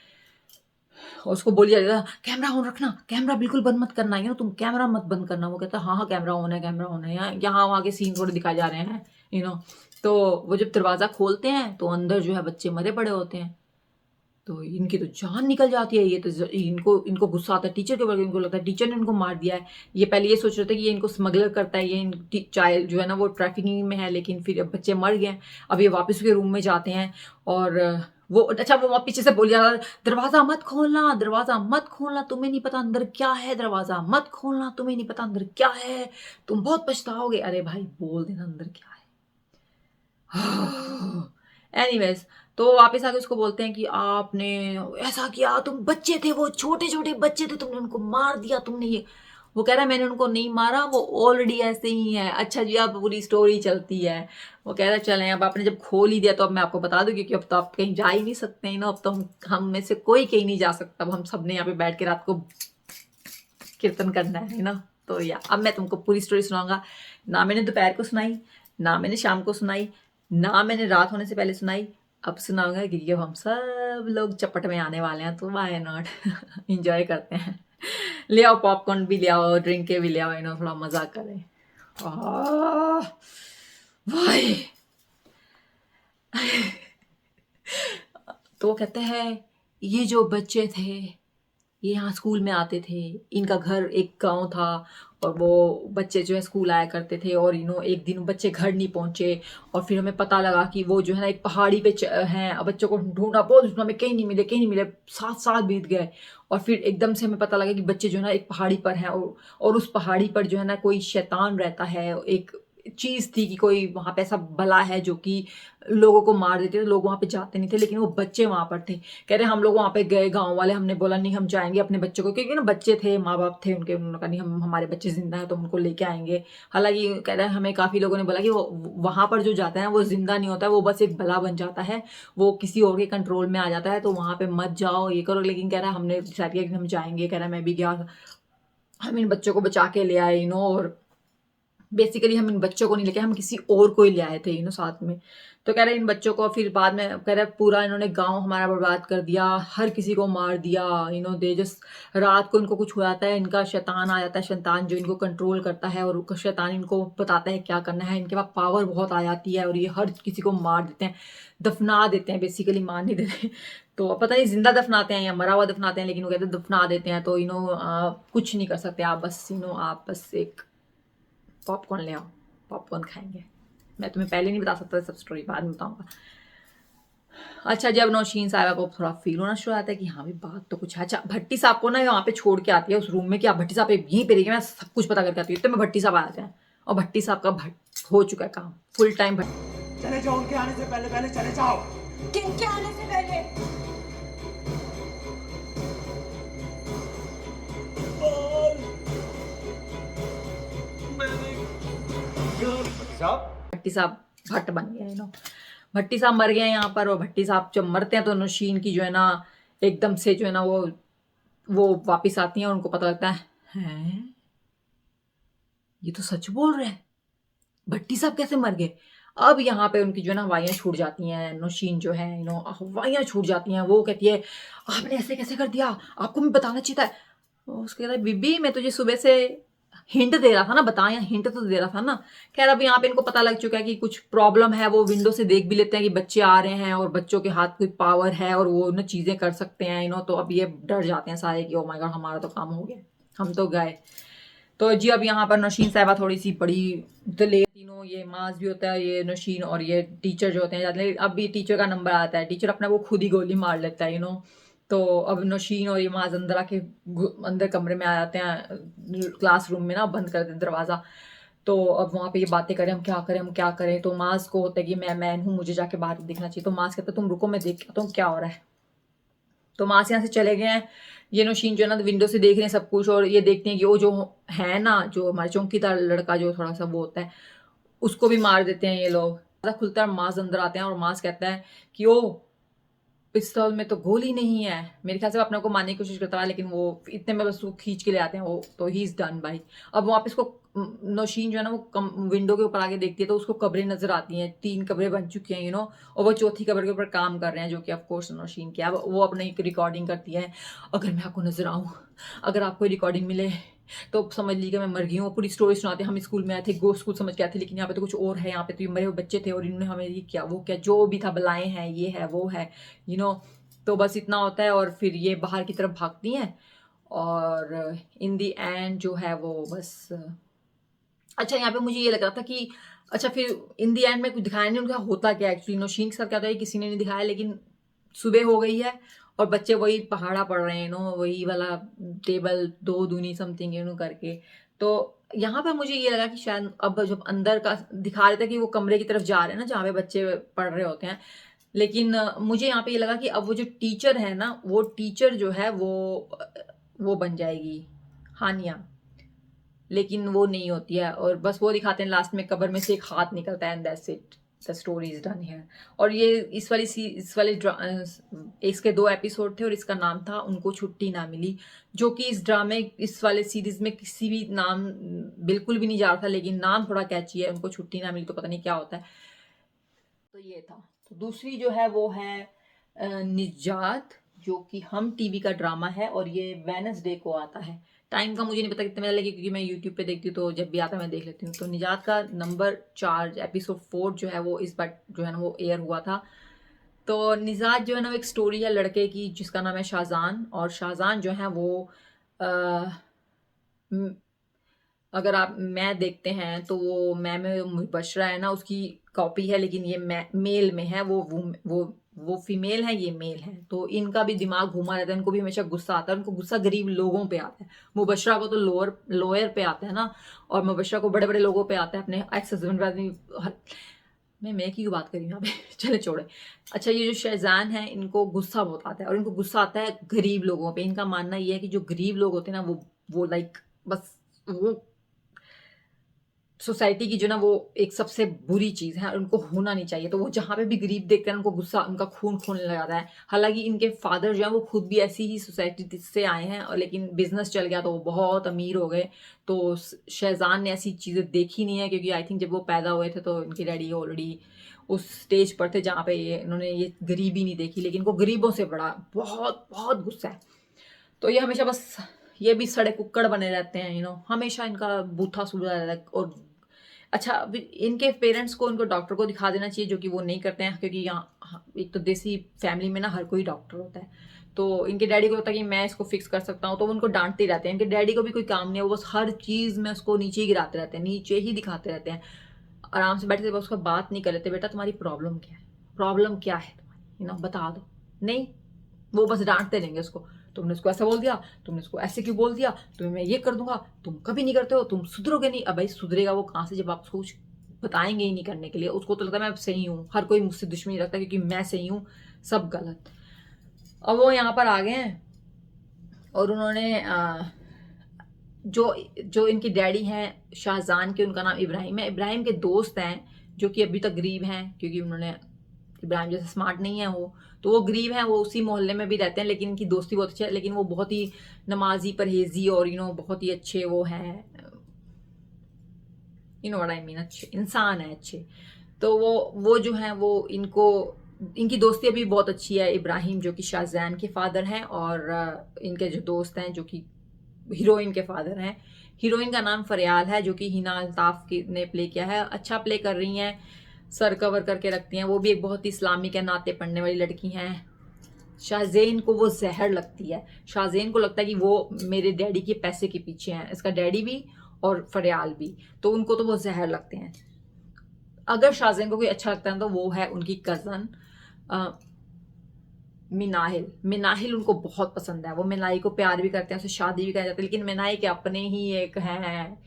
Speaker 1: और उसको बोली जाएगा कैमरा ऑन रखना, कैमरा बिल्कुल बंद मत करना, तुम कैमरा मत बंद करना। वो कहता है हाँ हाँ कैमरा ऑन है, कैमरा ऑन है, यहाँ वहाँ के सीन थोड़े दिखाए जा रहे हैं तो वो जब दरवाज़ा खोलते हैं तो अंदर जो है बच्चे मरे पड़े होते हैं, तो इनकी तो जान निकल जाती है। ये तो इनको गुस्सा आता है टीचर के ऊपर, इनको लगता है टीचर ने इनको मार दिया है। ये पहले ये सोच रहे थे कि ये इनको स्मगलर करता है, ये चाइल्ड जो है ना वो ट्रैफिकिंग में है, लेकिन फिर अब बच्चे मर गए। अब ये वापस उसके रूम में जाते हैं और वो अच्छा वो पीछे से बोल जाता है दरवाज़ा मत खोलना, दरवाज़ा मत खोलना, तुम्हें नहीं पता अंदर क्या है, दरवाज़ा मत खोलना, तुम्हें नहीं पता अंदर क्या है, तुम बहुत पछताओगे। अरे भाई बोल देना अंदर क्या है। एनीवेज तो वापस आके उसको बोलते हैं कि आपने ऐसा किया, तुम बच्चे थे, वो छोटे छोटे बच्चे थे, तुमने उनको मार दिया, तुमने ये। वो कह रहा है मैंने उनको नहीं मारा, वो ऑलरेडी ऐसे ही है। अच्छा जी अब पूरी स्टोरी चलती है। वो कह रहा है चलें अब आपने जब खोल ही दिया तो अब मैं आपको बता दूं, क्योंकि अब तो आप कहीं जा ही नहीं सकते हैं अब तो हम में से कोई कहीं नहीं जा सकता, अब हम सब ने यहाँ पे बैठ के रात को कीर्तन करना है तो अब मैं तुमको पूरी स्टोरी सुनाऊंगा। ना मैंने दोपहर को सुनाई, ना मैंने शाम को सुनाई, ना मैंने रात होने से पहले सुनाई, अब सुनाऊंगा क्योंकि अब हम सब लोग चपट में आने वाले हैं तो वाई नॉट इंजॉय करते हैं। ले आओ पॉपकॉर्न भी ले आओ, ड्रिंक के भी ले आओ, थोड़ा मजा करें। भाई तो वो कहते हैं ये जो बच्चे थे ये यहाँ स्कूल में आते थे, इनका घर एक गांव था और वो बच्चे जो है स्कूल आया करते थे, और एक दिन बच्चे घर नहीं पहुंचे और फिर हमें पता लगा कि वो जो है ना एक पहाड़ी पे हैं। अब बच्चों को ढूंढा, बहुत ढूंढा, हमें कहीं नहीं मिले, कहीं नहीं मिले, 7 साल बीत गए और फिर एकदम से हमें पता लगा कि बच्चे जो है ना एक पहाड़ी पर हैं, और उस पहाड़ी पर जो है ना कोई शैतान रहता है। एक चीज़ थी कि कोई वहाँ पे ऐसा भला है जो कि लोगों को मार देते थे, लोग वहाँ पे जाते नहीं थे, लेकिन वो बच्चे वहाँ पर थे। कह रहे हम लोग वहाँ पे गए, गांव वाले, हमने बोला नहीं हम जाएंगे अपने बच्चों को, क्योंकि बच्चे थे, माँ बाप थे उनके, उन्होंने कहा नहीं हम हमारे बच्चे जिंदा है तो उनको लेके आएंगे। हालांकि कह रहे हैं हमें काफ़ी लोगों ने बोला कि वो वहाँ पर जो जाता है वो जिंदा नहीं होता है, वो बस एक भला बन जाता है, वो किसी और के कंट्रोल में आ जाता है, तो वहाँ पे मत जाओ, ये करो। लेकिन कह रहा है हमने डिसाइड किया कि हम जाएंगे। कह रहा है मैं भी गया, हम इन बच्चों को बचा के ले आए और बेसिकली हम इन बच्चों को नहीं लेके हम किसी और को ही ले आए थे साथ में। तो कह रहे इन बच्चों को फिर बाद में कह रहे पूरा इन्होंने गांव हमारा बर्बाद कर दिया, हर किसी को मार दिया। दे जस्ट रात को इनको कुछ हो जाता है, इनका शैतान आ जाता है, शैतान जो इनको कंट्रोल करता है और शैतान इनको बताता है क्या करना है, इनके पास पावर बहुत आ जाती है और ये हर किसी को मार देते हैं, दफना देते हैं, बेसिकली मार नहीं देते। तो पता नहीं जिंदा दफनाते हैं या मरा हुआ दफनाते हैं, लेकिन वो कहते हैं दफना देते हैं। तो कुछ नहीं कर सकते आप, बस एक पॉपकॉर्न ले आओ, पॉपकॉर्न खाएंगे। मैं तुम्हें पहले नहीं बता सकता, सब स्टोरी बाद में बताऊंगा। अच्छा जब नौशीन साहिबा को थोड़ा फील होना शुरू आता है कि हाँ भाई बात तो कुछ है। अच्छा भट्टी साहब को ना वहाँ पे छोड़ के आती है उस रूम में कि आप भट्टी साहब यहीं पे रहिए, मैं सब कुछ पता करके आती हूँ। तो मैं भट्टी साहब आ जाते हैं और भट्टी साहब का हो चुका है काम, फुल टाइम।
Speaker 3: चले जाओ, उनके आने से पहले पहले चले जाओ।
Speaker 2: किनके आने से पहले?
Speaker 3: साहब,
Speaker 1: भट्टी साहब भट्ट बन गए हैं भट्टी साहब मर गए हैं यहाँ पर। और भट्टी साहब जब मरते हैं तो नौशीन की जो है ना एकदम से जो है ना वो वापिस आती हैं और उनको पता लगता है, हैं ये तो सच बोल रहे हैं, भट्टी साहब कैसे मर गए। अब यहाँ पे उनकी जो है ना हवाइयाँ छूट जाती हैं। नौशीन जो है हवाइयाँ छूट जाती हैं। वो कहती है आपने ऐसे कैसे कर दिया, आपको मैं बताना चाहिए था। उसके कहता है बीबी मैं तुझे सुबह से हिंट दे रहा था ना, बताया हिंट तो दे रहा था ना। खैर अब यहाँ पे इनको पता लग चुका है कि कुछ प्रॉब्लम है। वो विंडो से देख भी लेते हैं कि बच्चे आ रहे हैं और बच्चों के हाथ कोई पावर है और वो ना चीजें कर सकते हैं तो अब ये डर जाते हैं सारे कि ओ माय गॉड हमारा तो काम हो गया, हम तो गए। तो जी अब यहाँ पर नौशीन साहिबा थोड़ी सी बड़ी दलेर, तीनों ये माज भी होता है, ये नौशीन और ये टीचर जो होते हैं। अब भी टीचर का नंबर आता है, टीचर अपना वो खुद ही गोली मार लेता है तो अब नौशीन और ये माज अंदर आके अंदर कमरे में आ जाते हैं, क्लासरूम में ना बंद कर देते दरवाजा। तो अब वहाँ पे ये बातें करें हम क्या करें हम क्या करें। तो माज को होता है कि मैं मैन हूँ, मुझे जाके बाहर देखना चाहिए। तो माज कहता है तुम रुको मैं देख के आता हूँ क्या हो रहा है। तो मास यहाँ से चले गए हैं। ये नौशीन जो है ना विंडो से देख रहे हैं सब कुछ और ये देखते हैं कि वो जो है ना जो हमारे चौकीदार लड़का जो थोड़ा सा वो होता है उसको भी मार देते हैं ये लोग। दरवाजा खुलता है, मास अंदर आते हैं और मास कहता है कि ओ पिस्तौल में तो गोली नहीं है। मेरे ख्याल से वो अपने को मारने की कोशिश करता है लेकिन वो इतने में बस वो खींच के ले आते हैं वो, तो ही इज डन भाई। अब वहाँ पे इसको नौशीन जो है ना वो विंडो के ऊपर आगे देखती है तो उसको कब्रें नजर आती हैं, 3 कब्रें बन चुकी हैं और वो चौथी कब्र के ऊपर काम कर रहे हैं जो कि ऑफ कोर्स नौशीन की। अब वो अपनी रिकॉर्डिंग करती है, अगर मैं आपको नजर आऊँ, अगर आपको रिकॉर्डिंग मिले तो समझ लीजिए मैं मर गई हूँ। पूरी स्टोरी सुनाते हैं, हम स्कूल में आए थे, गो स्कूल समझ के आए थे लेकिन यहाँ पे तो कुछ और है। यहाँ पे तो ये मरे हुए बच्चे थे और इन्होंने हमें ये क्या वो क्या जो भी था बलाएं हैं, ये है वो है तो बस इतना होता है। और फिर ये बाहर की तरफ भागती हैं और इन दी एंड जो है वो बस अच्छा यहाँ पे मुझे ये लग रहा था कि अच्छा फिर इन दी एंड में कुछ दिखाया नहीं उनका होता क्या एक्चुअली। नौशीन के साथ क्या था किसी ने नहीं दिखाया लेकिन सुबह हो गई है और बच्चे वही पहाड़ा पढ़ रहे हैं वही वाला टेबल 2 दूनी समथिंग करके। तो यहाँ पर मुझे ये लगा कि शायद अब जब अंदर का दिखा रहे थे कि वो कमरे की तरफ जा रहे हैं ना जहाँ पे बच्चे पढ़ रहे होते हैं, लेकिन मुझे यहाँ पे ये लगा कि अब वो जो टीचर है ना वो टीचर जो है वो बन जाएगी हानिया, लेकिन वो नहीं होती है और बस वो दिखाते हैं लास्ट में कब्र में से एक हाथ निकलता है and that's it, the story is done here. और ये इस वाले इसके 2 एपिसोड थे और इसका नाम था उनको छुट्टी ना मिली, जो कि इस वाले सीरीज में किसी भी नाम बिल्कुल भी नहीं जा रहा था लेकिन नाम थोड़ा कैची है, उनको छुट्टी ना मिली तो पता नहीं क्या होता है। तो ये था। तो दूसरी जो है वो है निजात, जो कि हम टीवी का ड्रामा है और ये वेडनेसडे को आता है। टाइम का मुझे नहीं पता कितने बजे लगे क्योंकि मैं यूट्यूब पे देखती हूँ तो जब भी आता है मैं देख लेती हूँ। तो निजात का नंबर 4 एपिसोड 4 जो है वो इस बार जो है ना वो एयर हुआ था। तो निजात जो है ना वो एक स्टोरी है लड़के की जिसका नाम है शाहजान। और शाहजान जो है वो अगर आप मैं देखते हैं तो वो मैं में मुबशरा है ना उसकी कॉपी है लेकिन ये मेल में है, वो फीमेल है, ये मेल है। तो इनका भी दिमाग घुमा रहता है, इनको भी हमेशा गुस्सा आता है। उनको गुस्सा गरीब लोगों पे आता है। मुबशरा को तो लोअर पे आता है ना और मुबशरा को बड़े बड़े लोगों पे आता है, अपने एक्स हस्बैंड पे। मैं की बात करी यहाँ पे चले छोड़े। अच्छा ये जो शहजान है इनको गुस्सा बहुत आता है और इनको गुस्सा आता है गरीब लोगों पे। इनका मानना ये है कि जो गरीब लोग होते हैं ना वो लाइक बस वो सोसाइटी की जो ना वो एक सबसे बुरी चीज है और उनको होना नहीं चाहिए। तो वो जहां पे भी गरीब देखते हैं उनको गुस्सा, उनका खून खोलने लग जाता है। हालांकि इनके फादर जो है वो खुद भी ऐसी ही सोसाइटी से आए हैं और लेकिन बिजनेस चल गया तो वो बहुत अमीर हो गए। तो शहजान ने ऐसी चीजें देखी नहीं है क्योंकि आई थिंक जब वो पैदा हुए थे तो इनके डैडी ऑलरेडी उस स्टेज पर थे जहाँ पे इन्होंने ये गरीबी नहीं देखी। लेकिन इनको गरीबों से बड़ा बहुत बहुत गुस्सा है। तो ये हमेशा बस ये भी सड़े कुक्कड़ बने रहते हैं हमेशा इनका बूथा सूझा रहता है। और अच्छा इनके पेरेंट्स को इनको डॉक्टर को दिखा देना चाहिए जो कि वो नहीं करते हैं क्योंकि यहाँ एक तो देसी फैमिली में ना हर कोई डॉक्टर होता है। तो इनके डैडी को होता है कि मैं इसको फिक्स कर सकता हूँ तो वो उनको डांटते रहते हैं। इनके डैडी को भी कोई काम नहीं है, वो बस हर चीज में उसको नीचे ही गिराते रहते हैं, नीचे ही दिखाते रहते हैं। आराम से बैठे थे उसका बात नहीं कर लेते, बेटा तुम्हारी प्रॉब्लम क्या है, प्रॉब्लम क्या है तुम्हारी बता दो। नहीं, वो बस डांटते रहेंगे उसको, तुमने उसको ऐसा बोल दिया, तुमने उसको ऐसे क्यों बोल दिया, तुम्हें मैं ये कर दूंगा, तुम कभी नहीं करते हो, तुम सुधरोगे नहीं। अब भाई सुधरेगा वो कहाँ से जब आप उसको बताएंगे ही नहीं करने के लिए। उसको तो लगता है मैं सही हूँ, हर कोई मुझसे दुश्मनी रखता है क्योंकि मैं सही हूँ, सब गलत। अब वो यहाँ पर आ गए हैं और उन्होंने जो जो इनके डैडी हैं शाहजहान के, उनका नाम इब्राहिम है। इब्राहिम के दोस्त हैं जो कि अभी तक गरीब हैं क्योंकि उन्होंने, इब्राहिम जैसे स्मार्ट नहीं है वो, तो वो गरीब हैं, वो उसी मोहल्ले में भी रहते हैं, लेकिन इनकी दोस्ती बहुत अच्छी है। लेकिन वो बहुत ही नमाजी, परहेजी और बहुत ही अच्छे वो हैं, व्हाट आई मीन, अच्छे इंसान है, अच्छे। तो वो जो हैं वो इनकी दोस्ती अभी बहुत अच्छी है। इब्राहिम जो कि शाहजहान के फादर हैं और इनके जो दोस्त हैं जो कि हीरोइन के फादर हैं। हीरोइन का नाम फरियाल है जो कि हिना अल्ताफ ने प्ले किया है, अच्छा प्ले कर रही हैं, सर कवर करके रखती हैं। वो भी एक बहुत ही इस्लामिक है, नाते पढ़ने वाली लड़की हैं। शाहजेन को वो जहर लगती है, शाहजेन को लगता है कि वो मेरे डैडी के पैसे के पीछे हैं, इसका डैडी भी और फरियाल भी, तो उनको तो वो जहर लगते हैं। अगर शाहजेन को कोई अच्छा लगता है तो वो है उनकी कजन मिनाहिल उनको बहुत पसंद है। वो मिनाही को प्यार भी करते हैं, उसे शादी भी कर जाते हैं, लेकिन मिनाही के अपने ही एक हैं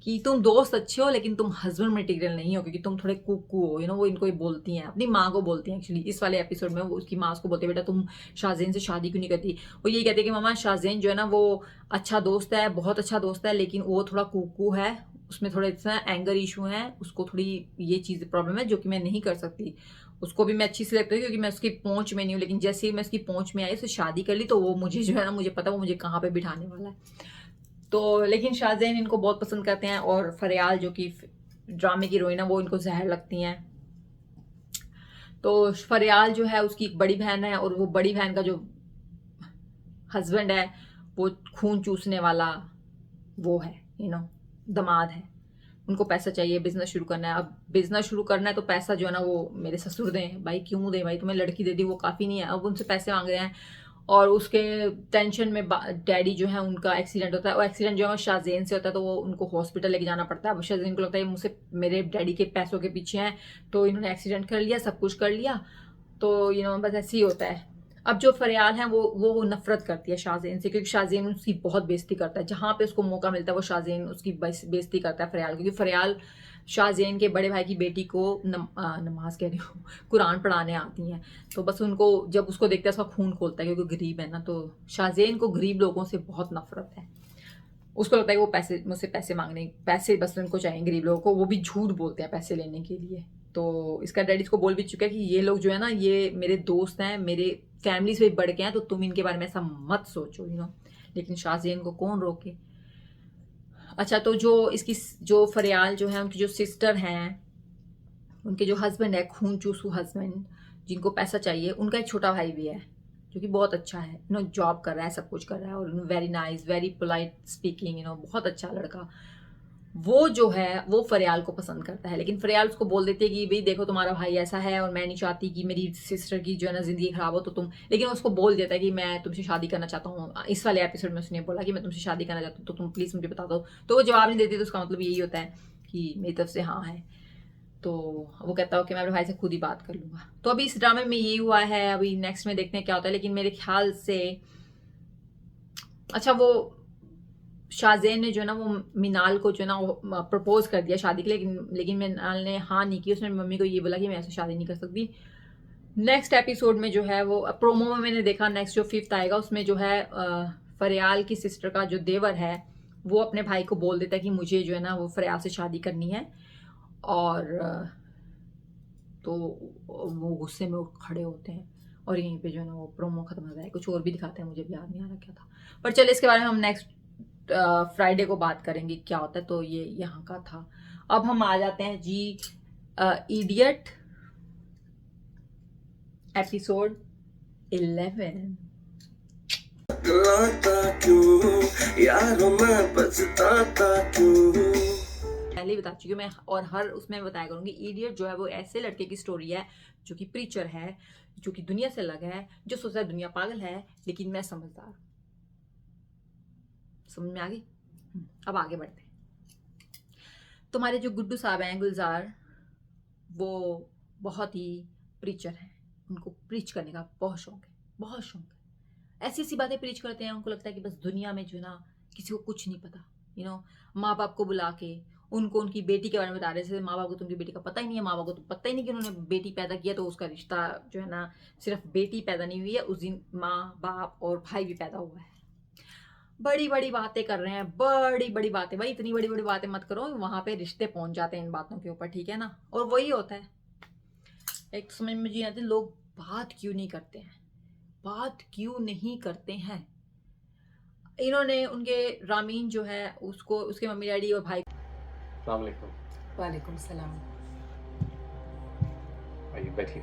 Speaker 1: कि तुम दोस्त अच्छे हो लेकिन तुम हस्बैंड मटेरियल नहीं हो क्योंकि तुम थोड़े कुकू हो। वो इनको ही बोलती हैं, अपनी माँ को बोलती हैं। एक्चुअली इस वाले एपिसोड में वो उसकी माँ उसको बोलती है, बेटा तुम शाहजेन से शादी क्यों नहीं करती। वो यही कहती है कि मामा शाहजेन जो है ना वो अच्छा दोस्त है, बहुत अच्छा दोस्त है, लेकिन वो थोड़ा कुकू है, उसमें थोड़े एंगर इशू है, उसको थोड़ी ये चीज़ प्रॉब्लम है जो कि मैं नहीं कर सकती। उसको भी मैं अच्छी से लगती हूँ क्योंकि मैं उसकी पहुंच में नहीं हूँ, लेकिन जैसे ही मैं उसकी पहुंच में आई, उससे शादी कर ली, तो वो मुझे जो है ना, मुझे पता वो मुझे कहाँ पे बिठाने वाला है। तो लेकिन शाहजेन इनको बहुत पसंद करते हैं और फरियाल जो कि ड्रामे की हीरोइन है वो इनको जहर लगती हैं। तो फरियाल जो है उसकी एक बड़ी बहन है और वो बड़ी बहन का जो हस्बैंड है वो खून चूसने वाला वो है, दामाद है। उनको पैसा चाहिए, बिजनेस शुरू करना है। अब बिजनेस शुरू करना है तो पैसा जो है ना वो मेरे ससुर दें भाई, क्यों दें भाई, तुम्हें लड़की दे दी वो काफ़ी नहीं है। अब उनसे पैसे मांग रहे हैं और उसके टेंशन में डैडी जो है उनका एक्सीडेंट होता है। वो एक्सीडेंट जो है शाहजेन से होता है, तो वो उनको हॉस्पिटल लेके जाना पड़ता है। अब शाहजेन को लगता है मुझसे, मेरे डैडी के पैसों के पीछे हैं, तो इन्होंने एक्सीडेंट कर लिया, सब कुछ कर लिया, तो बस ऐसे ही होता है। अब जो फरियाल है वो नफरत करती है शाहजेन से क्योंकि शाहजेन उसकी बहुत बेइज्जती करता है। जहाँ पे उसको मौका मिलता है वो शाहजेन उसकी बेइज्जती करता है फरियाल, क्योंकि फरियाल शाहजेन के बड़े भाई की बेटी को नमाज कह रही हूँ, कुरान पढ़ाने आती हैं। तो बस उनको जब उसको देखता है उसका खून खोलता है क्योंकि गरीब है ना। तो शाहजेन को गरीब लोगों से बहुत नफरत है। उसको लगता है कि वो मुझसे पैसे मांगने, पैसे बस उनको चाहिए गरीब लोगों को, वो भी झूठ बोलते हैं पैसे लेने के लिए। तो इसका डैडी इसको बोल भी चुका है कि ये लोग जो है ना ये मेरे दोस्त हैं, मेरे फैमिली से भी बढ़ के हैं, तो तुम इनके बारे में ऐसा मत सोचो, लेकिन शाहजेन को कौन रोके। अच्छा, तो जो फरियाल जो है उनकी जो सिस्टर हैं, उनके जो हस्बैंड है खून चूसू हस्बैंड जिनको पैसा चाहिए, उनका एक छोटा भाई भी है जो कि बहुत अच्छा है, जॉब कर रहा है, सब कुछ कर रहा है और very nice, very polite speaking, बहुत अच्छा लड़का। वो जो है वो फरियाल को पसंद करता है, लेकिन फरियाल उसको बोल देती है कि भाई देखो तुम्हारा भाई ऐसा है और मैं नहीं चाहती कि मेरी सिस्टर की जो है ना जिंदगी खराब हो, तो तुम, लेकिन उसको बोल देता है कि मैं तुमसे शादी करना चाहता हूँ। इस वाले एपिसोड में उसने बोला कि मैं तुमसे शादी करना चाहता हूँ, तो तुम प्लीज़ मुझे बता दो। तो वो जवाब नहीं देती, तो उसका मतलब यही होता है कि मेरी तरफ से हाँ है। तो वो कहता हो कि मैं अपने भाई से खुद ही बात कर लूँगा। तो अभी इस ड्रामे में यही हुआ है, अभी नेक्स्ट में देखते हैं क्या होता है। लेकिन मेरे ख्याल से अच्छा, वो शाहजेन ने जो है ना वो मिनाल को जो है ना वो प्रपोज कर दिया शादी के लिए, लेकिन मिनाल ने हाँ नहीं की। उसने मम्मी को ये बोला कि मैं ऐसे शादी नहीं कर सकती। नेक्स्ट एपिसोड में जो है वो प्रोमो में मैंने देखा, नेक्स्ट जो 5th आएगा उसमें जो है फरियाल की सिस्टर का जो देवर है वो अपने भाई को बोल देता है कि मुझे जो है ना वो फरियाल से शादी करनी है। और तो वो गुस्से में खड़े होते हैं और यहीं पे जो है ना वो प्रोमो खत्म हो जाता है। कुछ और भी दिखाते हैं, मुझे भी याद नहीं आ रहा क्या था, पर चलिए इसके बारे में हम नेक्स्ट फ्राइडे को बात करेंगे क्या होता है। तो ये यहाँ का था। अब हम आ जाते हैं जी इडियट एपिसोड 11। पहले ही बता चुकी हूँ मैं, और हर उसमें बताया करूंगी। इडियट जो है वो ऐसे लड़के की स्टोरी है जो कि प्रीचर है, जो कि दुनिया से अलग है, जो सोचता है दुनिया पागल है लेकिन मैं समझदार। समझ में आ गई? अब आगे बढ़ते हैं। तुम्हारे जो गुड्डू साहब हैं गुलजार, वो बहुत ही प्रीचर हैं, उनको प्रीच करने का बहुत शौक है, बहुत शौक है। ऐसी ऐसी बातें प्रीच करते हैं, उनको लगता है कि बस दुनिया में जो है ना किसी को कुछ नहीं पता, माँ बाप को बुला के उनको उनकी बेटी के बारे में बता रहे थे। माँ बाप को तो उनकी बेटी का पता ही नहीं है, माँ बाप को तो पता ही नहीं कि उन्होंने बेटी पैदा किया, तो उसका रिश्ता जो है ना, सिर्फ बेटी पैदा नहीं हुई है, उस दिन माँ बाप और भाई भी पैदा हुआ है। बड़ी बड़ी बातें कर रहे हैं, बड़ी बड़ी बातें। भाई इतनी बड़ी बड़ी बातें मत करो, वहां पे रिश्ते पहुंच जाते हैं इन बातों के ऊपर, ठीक है ना। और वही होता है, एक तो समझ में नहीं आती लोग बात क्यों नहीं करते हैं, बात क्यों नहीं करते हैं। इन्होंने उनके रामीन जो है उसको, उसके मम्मी डैडी और भाई
Speaker 3: अस्सलाम वालेकुम।
Speaker 4: वालेकुम सलाम।
Speaker 3: आइए बैठिए।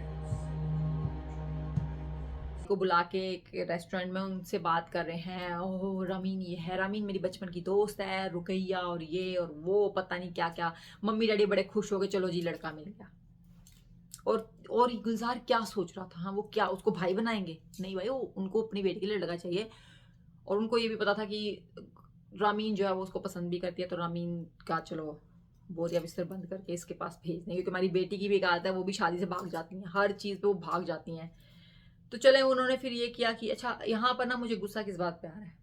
Speaker 1: को बुला के एक रेस्टोरेंट में उनसे बात कर रहे हैं। ओह रामीन ये है, रामीन मेरी बचपन की दोस्त है, रुकैया और ये और वो, पता नहीं क्या क्या। मम्मी डैडी बड़े खुश हो गए, चलो जी लड़का मिल गया। और ये गुलजार क्या सोच रहा था, हाँ वो क्या उसको भाई बनाएंगे? नहीं भाई, वो उनको अपनी बेटी के लिए लड़का चाहिए। और उनको ये भी पता था कि रामीन जो है वो उसको पसंद भी करती है, तो रामीन का चलो बोरिया बिस्तर बंद करके इसके पास भेज दें, क्योंकि हमारी बेटी की भी एक आदत है, वो भी शादी से भाग जाती हैं, हर चीज़ पे वो भाग जाती हैं। तो चले उन्होंने फिर ये किया कि अच्छा यहाँ पर ना मुझे गुस्सा किस बात पे आ रहा है।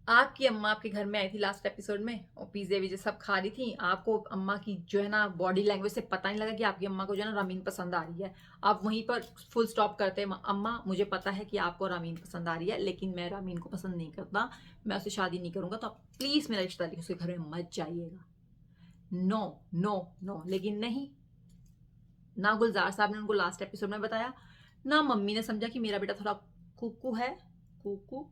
Speaker 1: आपकी अम्मा आपके घर में आई थी लास्ट एपिसोड में, और पिज्जे विजे सब खा रही थी। आपको अम्मा की जो है ना बॉडी लैंग्वेज से पता नहीं लगा कि आपकी अम्मा को जो है ना रामीन पसंद आ रही है। आप वहीं पर फुल स्टॉप करते हैं, अम्मा मुझे पता है कि आपको रामीन पसंद आ रही है, लेकिन मैं रामीन को पसंद नहीं करता, मैं उससे शादी नहीं करूंगा, तो आप प्लीज मेरा रिश्ता लेके उसके घर में मत जाइएगा। No no no. लेकिन नहीं, ना गुलजार साहब ने उनको लास्ट एपिसोड में बताया, ना मम्मी ने समझा कि मेरा बेटा थोड़ा कुकू है, कुकू।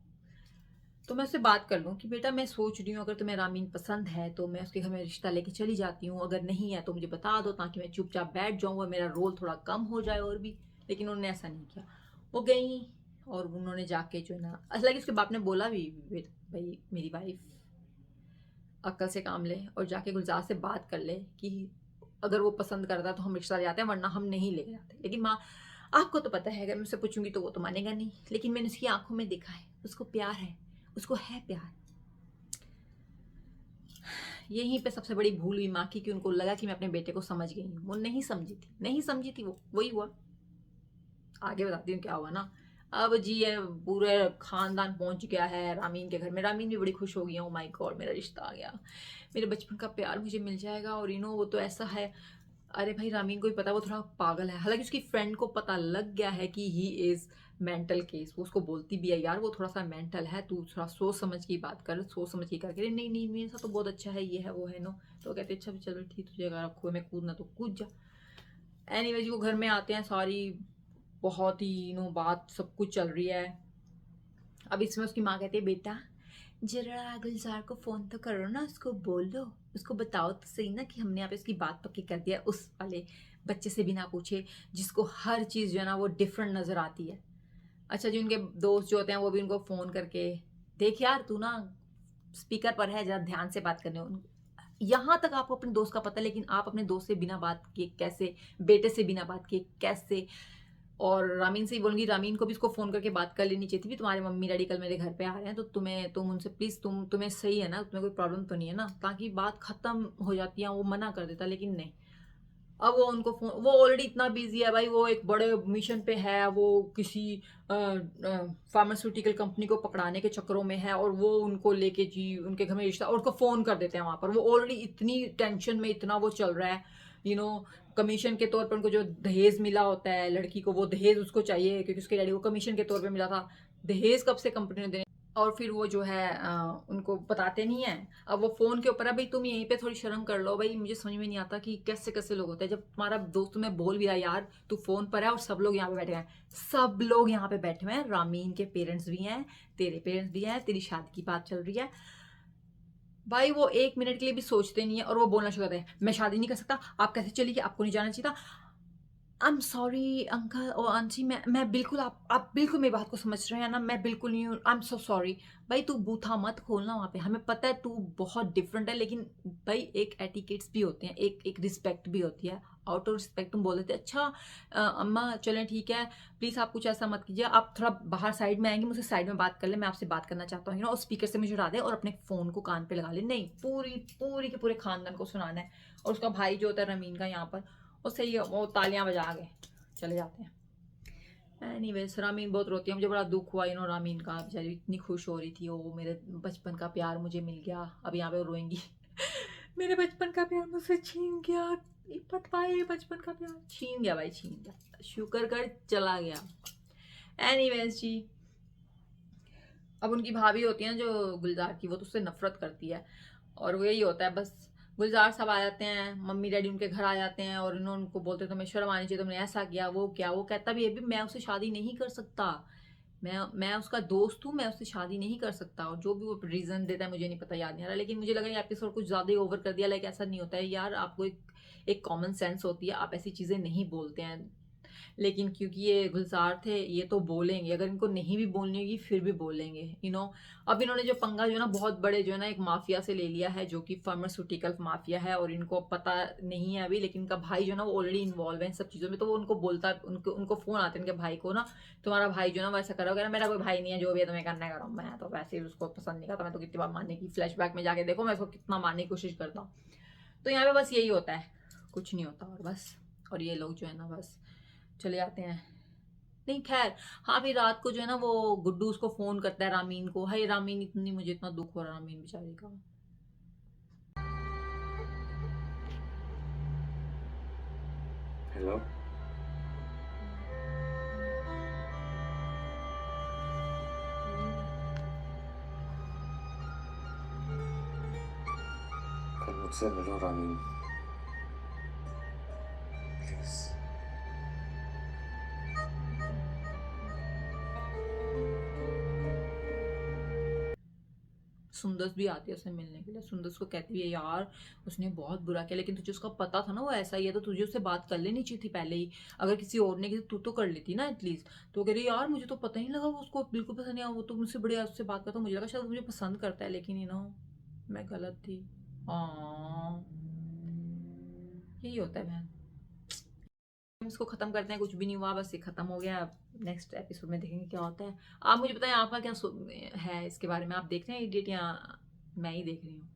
Speaker 1: तो मैं उससे बात कर लूँ कि बेटा मैं सोच रही हूँ अगर तुम्हें रामीन पसंद है तो मैं उसके घर में रिश्ता लेके चली जाती हूँ, अगर नहीं है तो मुझे बता दो ताकि मैं चुपचाप बैठ जाऊँ और मेरा रोल थोड़ा कम हो जाए और भी। लेकिन उन्होंने ऐसा नहीं किया। वो गई और उन्होंने जाके जो है ना, असला कि उसके बाप ने बोला भी भाई मेरी वाइफ अक्ल से काम ले और जाके गुलजार से बात कर ले कि अगर वो पसंद करता तो हम रिश्ता ले जाते हैं, वरना हम नहीं लेके जाते। लेकिन माँ आपको तो पता है अगर मैं उससे पूछूंगी तो वो तो मानेगा नहीं, लेकिन मैंने उसकी आंखों में देखा है उसको प्यार है, उसको है प्यार। यहीं पे सबसे बड़ी भूल हुई माँ की कि उनको लगा कि मैं अपने बेटे को समझ गई हूँ। वो नहीं समझी थी, नहीं समझी थी, वो वही हुआ। आगे बताती हूँ क्या हुआ ना। अब जी ये पूरे खानदान पहुंच गया है रामीन के घर में। रामीन भी बड़ी खुश हो गई है, ओ माय गॉड मेरा रिश्ता आ गया, मेरे बचपन का प्यार मुझे मिल जाएगा। और यू नो वो तो ऐसा है, अरे भाई रामीन को भी पता है वो थोड़ा पागल है, हालांकि उसकी फ्रेंड को पता लग गया है कि ही इज मेंटल केस। वो उसको बोलती भी है यार वो थोड़ा सा मेंटल है, तू थोड़ा सोच समझ की बात कर, सोच समझ की करके। नहीं नहीं मेरे साथ तो बहुत अच्छा है, ये है वो है नो। तो कहते अच्छा चलो ठीक, तुझे अगर कुएं में कूदना तो कूद जा। एनीवेज वो घर में आते हैं, सारी बहुत ही नो बात सब कुछ चल रही है। अब इसमें उसकी माँ कहती है बेटा जरा गुलजार को फोन तो करो ना, उसको बोलो, उसको बताओ तो सही ना कि हमने यहाँ पे उसकी बात पक्की कर दिया, उस वाले बच्चे से बिना पूछे जिसको हर चीज़ जो है ना वो डिफरेंट नज़र आती है। अच्छा जी उनके दोस्त जो होते हैं वो भी उनको फ़ोन करके देख यार तू ना स्पीकर पर है, जरा ध्यान से बात करने। यहाँ तक आपको अपने दोस्त का पता है, लेकिन आप अपने दोस्त से बिना बात किए कैसे, बेटे से बिना बात किए कैसे। और रामीन से ही बोलूँगी, रामीन को भी इसको फ़ोन करके बात कर लेनी चाहिए थी, तुम्हारे मम्मी डैडी कल मेरे घर पे आ रहे हैं तो तुम उनसे प्लीज़, तुम्हें सही है ना, तुम्हें कोई प्रॉब्लम तो नहीं है ना, ताकि बात ख़त्म हो जाती है। वो मना कर देता, लेकिन नहीं। अब वो उनको फोन, वो ऑलरेडी इतना बिजी है भाई, वो एक बड़े मिशन पे है, वो किसी फार्मास्यूटिकल कंपनी को पकड़ाने के चक्करों में है, और वो उनको लेके जी उनके घर में रिश्ता, और उसको फ़ोन कर देते हैं वहाँ पर। वो ऑलरेडी इतनी टेंशन में, इतना वो चल रहा है यू नो। कमीशन के तौर पर उनको जो दहेज मिला होता है लड़की को, वो दहेज उसको चाहिए क्योंकि उसके डैडी को कमीशन के तौर पर मिला था। दहेज कब से कंपनी ने देने, और फिर वो जो है उनको बताते नहीं है। अब वो फ़ोन के ऊपर है, भाई तुम यहीं पे थोड़ी शर्म कर लो भाई, मुझे समझ में नहीं आता कि कैसे कैसे लोग होते हैं। जब तुम्हारा दोस्त तुम्हें बोल भी रहा है यार तू फ़ोन पर है, और सब लोग यहाँ पे बैठे हैं, सब लोग यहाँ पे बैठे हुए हैं, रामीन के पेरेंट्स भी हैं, तेरे पेरेंट्स भी हैं, तेरी शादी की बात चल रही है भाई। वो एक मिनट के लिए भी सोचते नहीं है, और वो बोलना शुरू करते हैं मैं शादी नहीं कर सकता, आप कैसे चलिए, आपको नहीं जाना चाहिए था। आई एम सॉरी अंकल और आंटी, मैं बिल्कुल, आप बिल्कुल मेरी बात को समझ रहे हैं ना, मैं बिल्कुल नहीं हूँ, आई एम सो सॉरी। भाई तू बूथा मत खोलना वहाँ पे, हमें पता है तू बहुत डिफरेंट है, लेकिन भाई एक एटिकेट्स भी होते हैं, एक रिस्पेक्ट भी होती है। आउट ऑफ रिस्पेक्ट तुम बोल देते अच्छा अम्मा चलें ठीक है, प्लीज़ आप कुछ ऐसा मत कीजिए, आप थोड़ा बाहर साइड में आएंगे, मुझसे साइड में बात कर ले, मैं आपसे बात करना चाहता हूँ, और स्पीकर से मुझे उड़ा दे और अपने फ़ोन को कान पे लगा ले। नहीं, पूरी के पूरे खानदान को सुनाना है। और उसका भाई जो होता है रमीन का यहाँ पर, वो सही है, वो तालियां बजा के चले जाते हैं। एनीवेज रामीन बहुत रोती है, मुझे बड़ा दुख हुआ रामीन का, बेचारी इतनी खुश हो रही थी, वो मेरे बचपन का प्यार मुझे मिल गया, अब यहाँ पे वो रोएंगी। मेरे बचपन का प्यार मुझसे छीन गया, इप्पत भाई बचपन का प्यार छीन गया भाई, छीन गया, शुक्र कर चला गया। एनीवेज जी, अब उनकी भाभी होती है ना जो गुलजार की, वो तो उससे नफरत करती है, और वो यही होता है बस। गुलजार सब आ जाते हैं, मम्मी डैडी उनके घर आ जाते हैं, और इन्होंने उनको बोलते तुम्हें शर्म आनी चाहिए, तुमने ऐसा किया वो क्या। वो कहता भी है भी मैं उससे शादी नहीं कर सकता, मैं उसका दोस्त हूँ, मैं उससे शादी नहीं कर सकता, और जो भी वो रीजन देता है मुझे नहीं पता, याद नहीं आ रहा, लेकिन मुझे लगा ये एपिसोड कुछ ज्यादा ही ओवर कर दिया। लाइक ऐसा नहीं होता है यार, आपको एक कॉमन सेंस होती है, आप ऐसी चीजें नहीं बोलते हैं, लेकिन क्योंकि ये गुलजार थे, ये तो बोलेंगे, अगर इनको नहीं भी बोलनी होगी फिर भी बोलेंगे, अब इन्होंने जो पंगा जो है ना बहुत बड़े जो है ना एक माफिया से ले लिया है, जो कि फार्मास्यूटिकल माफिया है, और इनको पता नहीं है अभी, लेकिन इनका भाई जो है ना वो ऑलरेडी इन्वॉल्व है इन सब चीजों में, तो वो उनको बोलता है, उनको फोन आते हैं इनके भाई को ना, तुम्हारा भाई जो है ना वैसा करोगे ना, मेरा कोई भाई नहीं है, जो भी है तुम्हें करना करो, मैं तो वैसे ही उसको पसंद नहीं करता, मैं तो कितनी बार मारने की, फ्लैशबैक में जाके देखो मैं उसको कितना मारने की कोशिश करता हूँ। तो यहाँ पे बस यही होता है, कुछ नहीं होता और बस, और ये लोग जो है ना बस चले जाते हैं। नहीं खैर, हाँ फिर रात को जो है ना वो गुड्डू उसको फोन करता है रामीन को, हाय रामीन, इतनी मुझे इतना दुख हो रहा रामीन बेचारी का।
Speaker 3: हेलो। कल मुझसे मिलो रामीन, प्लीज।
Speaker 1: सुंदस भी आती है उससे मिलने के लिए, सुंदस को कहती है यार उसने बहुत बुरा किया, लेकिन तुझे उसका पता था ना वो ऐसा ही है, तो तुझे उससे बात कर लेनी चाहिए थी पहले ही, अगर किसी और ने की तू तो कर लेती ना एटलीस्ट। तो कह रही यार मुझे तो पता ही नहीं लगा, वो उसको बिल्कुल पसंद नहीं आया, वो तो मुझसे बढ़िया उससे बात करता, मुझे लगा शायद मुझे पसंद करता है, लेकिन मैं गलत थी। हाँ यही होता है बहन। हम इसको खत्म करते हैं, कुछ भी नहीं हुआ, बस ये खत्म हो गया, नेक्स्ट एपिसोड में देखेंगे क्या होता है। आप मुझे बताएं आपका क्या है इसके बारे में, आप देख रहे हैं इडियट या मैं ही देख रही हूँ।